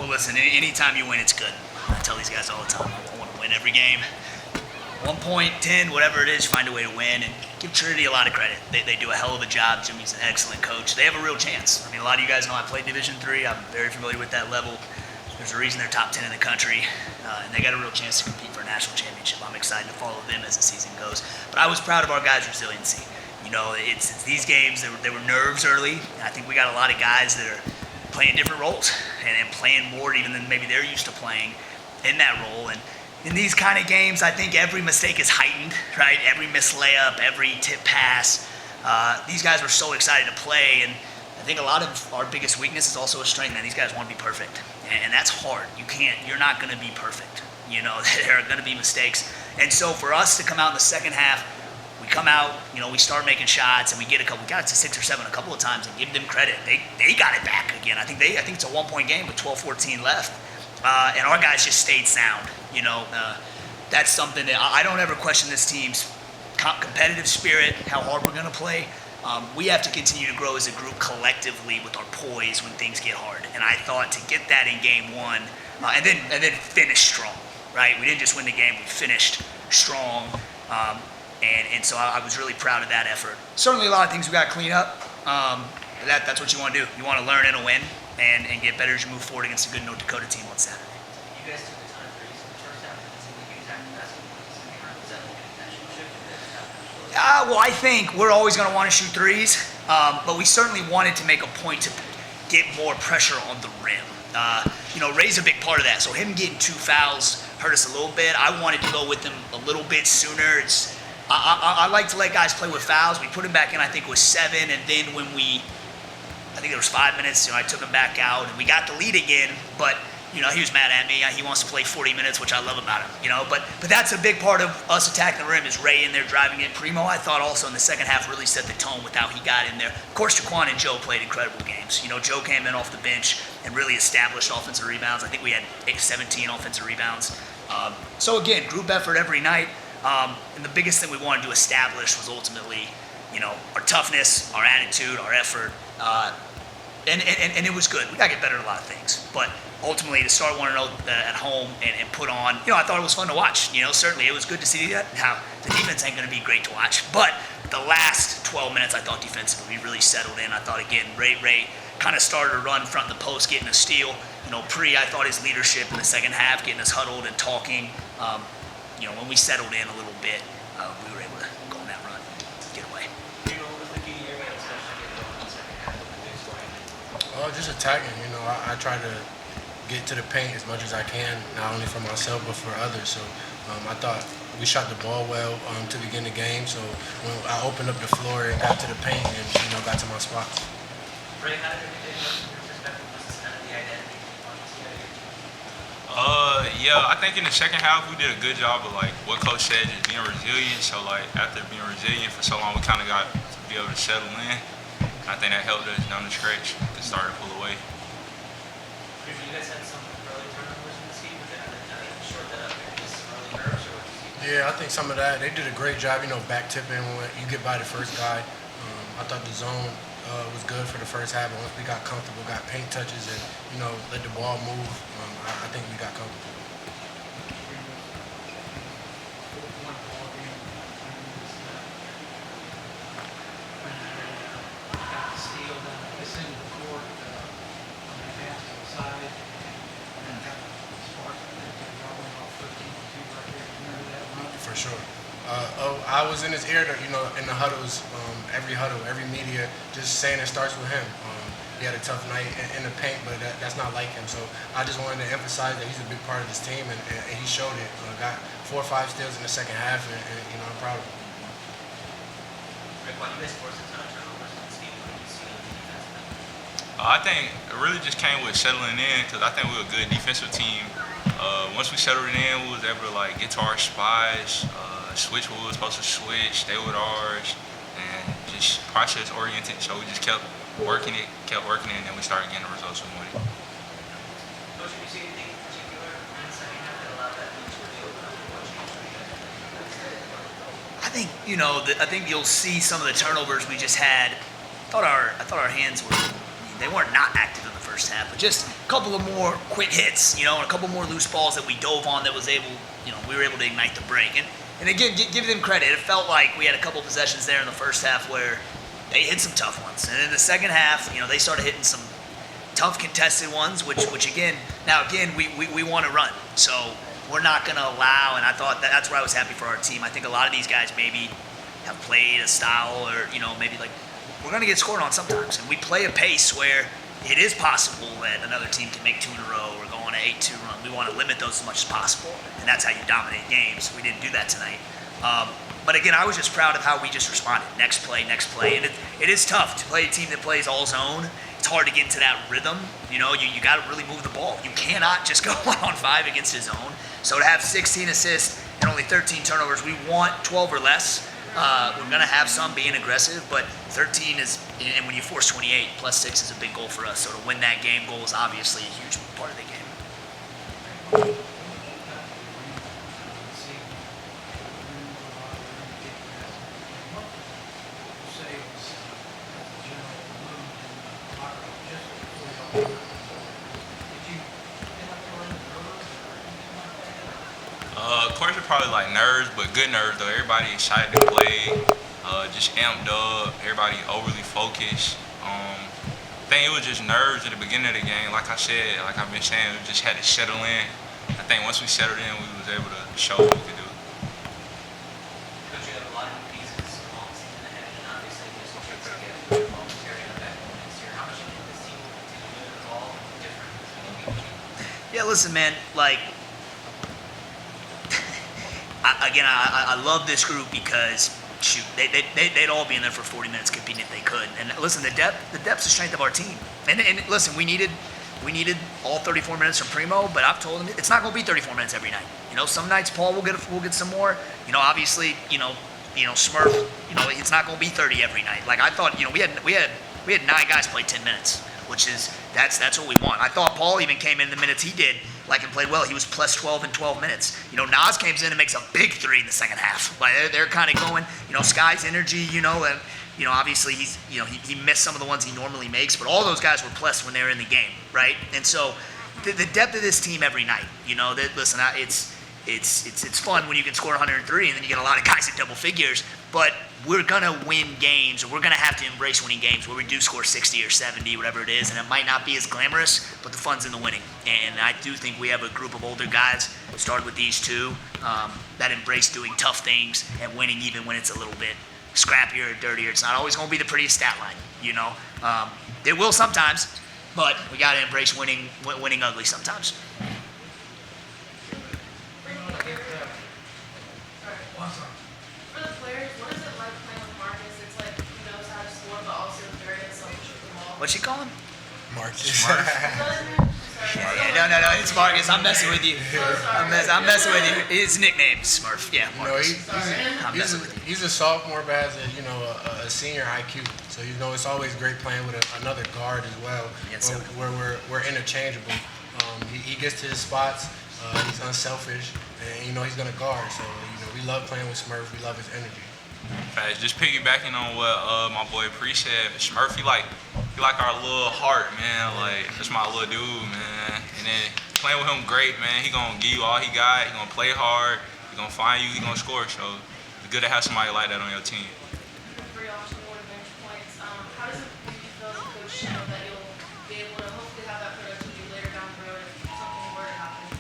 Well, listen, anytime you win, it's good. I tell these guys all the time, I want to win every game. 1 point, 10, whatever it is, find a way to win, and give Trinity a lot of credit. They do a hell of a job. Jimmy's an excellent coach. They have a real chance. I mean, a lot of you guys know I played Division III. I'm very familiar with that level. There's a reason they're top 10 in the country, and they got a real chance to compete for a national championship. I'm excited to follow them as the season goes. But I was proud of our guys' resiliency. You know, it's these games, there were nerves early, and I think we got a lot of guys that are playing different roles and playing more even than maybe they're used to playing in that role. And in these kind of games, I think every mistake is heightened, right? Every missed layup, every tip pass. These guys were so excited to play, and I think a lot of our biggest weakness is also a strength, and these guys want to be perfect. And that's hard. You're not going to be perfect. You know, there are going to be mistakes. And so for us to come out in the second half, we come out, you know, we start making shots, and we got it to 6 or 7 a couple of times, and give them credit. They got it back again. I think it's a 1-point game with 12-14 left. And our guys just stayed sound. You know, that's something that I don't ever question this team's competitive spirit, how hard we're going to play. We have to continue to grow as a group collectively with our poise when things get hard. And I thought to get that in game 1 and then finish strong, right? We didn't just win the game, we finished strong. And so I was really proud of that effort. Certainly a lot of things we got to clean up. That's what you want to do. You want to learn and to win and get better as you move forward against a good North Dakota team on Saturday. You guys took the time for these in the first half. Did it seem like you attacked the basketball in the second half? Was that like an intentional shift? Well, I think we're always going to want to shoot threes, but we certainly wanted to make a point to get more pressure on the rim. You know, Ray's a big part of that, so him getting 2 fouls hurt us a little bit. I wanted to go with him a little bit sooner. I like to let guys play with fouls. We put him back in, I think it was 7, and then when I think there was 5 minutes, you know, I took him back out, and we got the lead again, but you know, he was mad at me. He wants to play 40 minutes, which I love about him, you know. But that's a big part of us attacking the rim is Ray in there driving it. Primo, I thought also in the second half really set the tone with how he got in there. Of course, Raekwon and Joe played incredible games. You know, Joe came in off the bench and really established offensive rebounds. I think we had 17 offensive rebounds. So again, group effort every night. And the biggest thing we wanted to establish was ultimately, you know, our toughness, our attitude, our effort. And it was good. We got to get better at a lot of things. But ultimately, to start 1-0 at home and put on, you know, I thought it was fun to watch. You know, certainly it was good to see that. Now, the defense ain't going to be great to watch. But the last 12 minutes, I thought defensively, we really settled in. I thought, again, Ray kind of started to run front of the post, getting a steal. You know, I thought his leadership in the second half, getting us huddled and talking. You know, when we settled in a little bit, we were able to go on that run, get away. Just attacking. You know, I try to get to the paint as much as I can, not only for myself but for others. So I thought we shot the ball well to begin the game. So when I opened up the floor and got to the paint and, you know, got to my spots. Ray, how did everything look from your perspective? Was this kind of the identity? Yeah, I think in the second half we did a good job of like what Coach said, just being resilient. So like after being resilient for so long, we kind of got to be able to settle in. I think that helped us down the stretch to start to pull away. You guys had some early turnovers in this game, but then short that up maybe some early nerves, or what do you see? Yeah, I think some of that. They did a great job, you know, back tipping when you get by the first guy. I thought the zone was good for the first half, but once we got comfortable, got paint touches, and, you know, let the ball move, I think we got comfortable. For sure. I was in his ear, you know, in the huddles, every huddle, every media, just saying it starts with him. He had a tough night in the paint, but that's not like him. So I just wanted to emphasize that he's a big part of this team, and he showed it. Got 4 or 5 steals in the second half, and you know, I'm proud of him. Raekwon, you guys forced a ton of turnovers in this game. What did you see on the defense? I think it really just came with settling in because I think we were a good defensive team. Once we settled in, we was able to like get to our spots, switch what we were supposed to switch, stay with ours, and just process oriented. So we just kept working it, and then we started getting the results we wanted. Coach, did you see anything in particular in the second half that allowed that lead to really open up and what changed for you guys? I think, you know, I think you'll see some of the turnovers we just had. I thought our hands were, they weren't not active in the first first half, but just a couple of more quick hits, and a couple more loose balls that we dove on that was able, we were able to ignite the break. And again, give them credit. It felt like we had a couple possessions there in the first half where they hit some tough ones. And in the second half, they started hitting some tough contested ones, which again, we want to run. So we're not going to allow, and I thought that's where I was happy for our team. I think a lot of these guys maybe have played a style or, maybe like we're going to get scored on sometimes. And we play a pace where it is possible that another team can make 2 in a row or go on an 8-2 run. We want to limit those as much as possible, and that's how you dominate games. We didn't do that tonight. But again, I was just proud of how we just responded. Next play. And it is tough to play a team that plays all zone. It's hard to get into that rhythm. You got to really move the ball. You cannot just go 1-on-5 against his zone. So to have 16 assists and only 13 turnovers, we want 12 or less. We're going to have some being aggressive, but 13 is, and when you force 28, plus 6 is a big goal for us. So to win that game goal is obviously a huge part of the game. Of course, it's probably like nerves, but good nerves though. Everybody excited to play, just amped up. Everybody overly focused. I think it was just nerves at the beginning of the game. Like I said, like I've been saying, we just had to settle in. I think once we settled in, we was able to show what we could do. Coach, you have a lot of pieces, long season ahead, and obviously there's some tricks to get momentary on that next year. How much do you think this team will continue to evolve different? Yeah, listen, man, like, I love this group because, shoot, they'd all be in there for 40 minutes competing if they could. And listen, the depth's the strength of our team. And listen, we needed all 34 minutes from Primo, but I've told him it's not going to be 34 minutes every night. Some nights Paul will get some more. Obviously, Smurf, it's not going to be 30 every night. Like I thought, we had 9 guys play 10 minutes, which is that's what we want. I thought Paul even came in the minutes he did, and played well. He was plus 12 in 12 minutes. Nas comes in and makes a big 3 in the second half. Like they're kind of going, Sky's energy, and obviously he missed some of the ones he normally makes, but all those guys were plus when they were in the game, right? And so the depth of this team every night, listen, it's fun when you can score 103 and then you get a lot of guys at double figures, but we're gonna win games, or we're gonna have to embrace winning games where we do score 60 or 70, whatever it is, and it might not be as glamorous, but the fun's in the winning. And I do think we have a group of older guys, started with these 2, that embrace doing tough things and winning even when it's a little bit scrappier or dirtier. It's not always gonna be the prettiest stat line, It will sometimes, but we gotta embrace winning ugly sometimes. For the players, what is it like playing with Marcus? It's like he knows how to score, but also very unselfish with the ball. What's she calling? Marcus. Is that his name? Sorry. No, it's Marcus. I'm messing with you. I'm messing with you. His nickname is Smurf. Yeah, Marcus. I'm messing with you. He's a sophomore, but has a senior IQ. So it's always great playing with another guard as well, where we're interchangeable. He gets to his spots. He's unselfish, and he's gonna guard. So we love playing with Smurf. We love his energy. Just piggybacking on what my boy Pre said, Smurf, he like our little heart, man. Like that's my little dude, man. And then playing with him, great, man. He gonna give you all he got. He gonna play hard. He gonna find you. He gonna score. So it's good to have somebody like that on your team. For y'all to more bench points, how does it make you feel as a coach to know that you'll be able to hopefully have that productivity later down the road if something were to happen?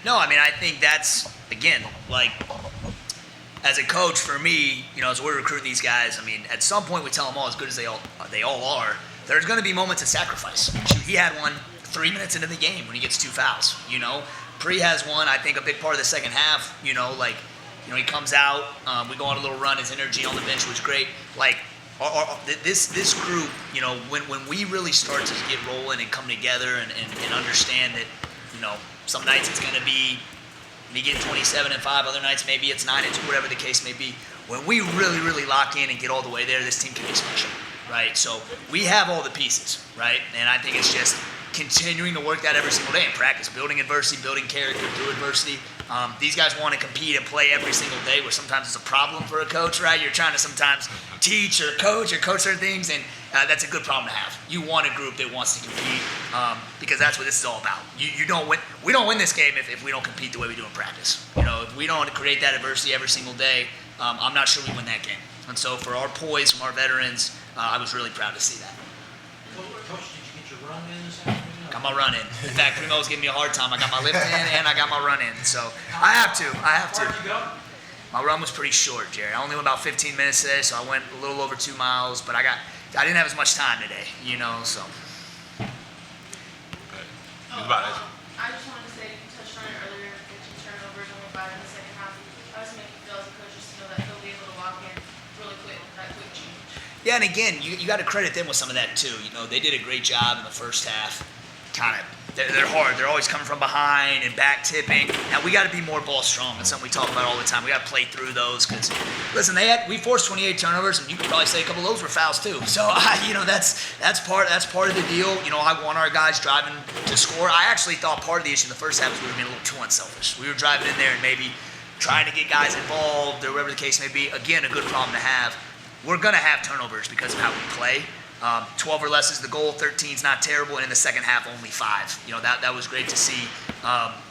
No, I think that's, again, like, as a coach, for me, as we're recruiting these guys, at some point we tell them all, as good as they all are, there's going to be moments of sacrifice. Shoot, he had one 3 minutes into the game when he gets 2 fouls, Pre has one, I think a big part of the second half, he comes out, we go on a little run, his energy on the bench was great. Like, this group, when we really start to get rolling and come together and understand that, some nights it's going to be me getting 27 and 5, other nights maybe it's 9 and 2, whatever the case may be. When we really, really lock in and get all the way there, this team can be special, right? So we have all the pieces, right? And I think it's just continuing to work that every single day in practice, building adversity, building character through adversity. These guys want to compete and play every single day, where sometimes it's a problem for a coach, right? You're trying to sometimes teach or coach certain things, and that's a good problem to have. You want a group that wants to compete because that's what this is all about. You don't win. We don't win this game if we don't compete the way we do in practice. You know, if we don't create that adversity every single day, I'm not sure we win that game. And so for our poise, from our veterans, I was really proud to see that. Coach, did you get your run in this afternoon? Got my run in. In fact, Primo was giving me a hard time. I got my lift in and I got my run in. So I have to. How far did you go? My run was pretty short, Jerry. I only went about 15 minutes today, so I went a little over 2 miles. But I didn't have as much time today, you know. So. I just wanted to say, you touched on it earlier, 15 turnovers, only 5 in the second half. How does it make you feel as a coach just to know that he'll be able to walk in really quick, that quick change? Yeah, and again, you got to credit them with some of that too. You know, they did a great job in the first half. They're hard. They're always coming from behind and back tipping. Now we got to be more ball strong. That's something we talk about all the time. We got to play through those because, listen, we forced 28 turnovers, and you could probably say a couple of those were fouls too. So you know that's part of the deal. You know, I want our guys driving to score. I actually thought part of the issue in the first half was we were being a little too unselfish. We were driving in there and maybe trying to get guys involved or whatever the case may be. Again, a good problem to have. We're gonna have turnovers because of how we play. 12 or less is the goal. 13 is not terrible, and in the second half, only 5. You know, that was great to see.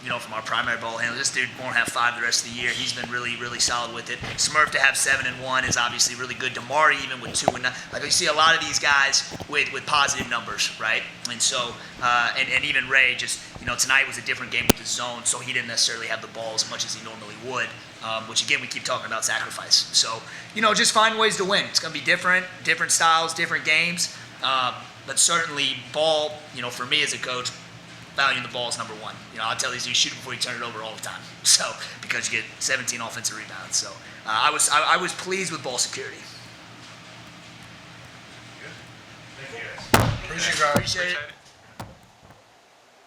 You know, from our primary ball handler, this dude won't have 5 the rest of the year. He's been really, really solid with it. Smurf to have 7 and 1 is obviously really good. Damari even with 2 and 9. Like you see a lot of these guys with positive numbers, right? And so, and even Ray, just you know, tonight was a different game with the zone, so he didn't necessarily have the ball as much as he normally would. Which again, we keep talking about sacrifice. So, you know, just find ways to win. It's going to be different styles, different games. But certainly ball, you know, for me as a coach, valuing the ball is number one. You know, I'll tell these, you shoot before you turn it over all the time. So, because you get 17 offensive rebounds. So, I was pleased with ball security. Appreciate it. Appreciate it.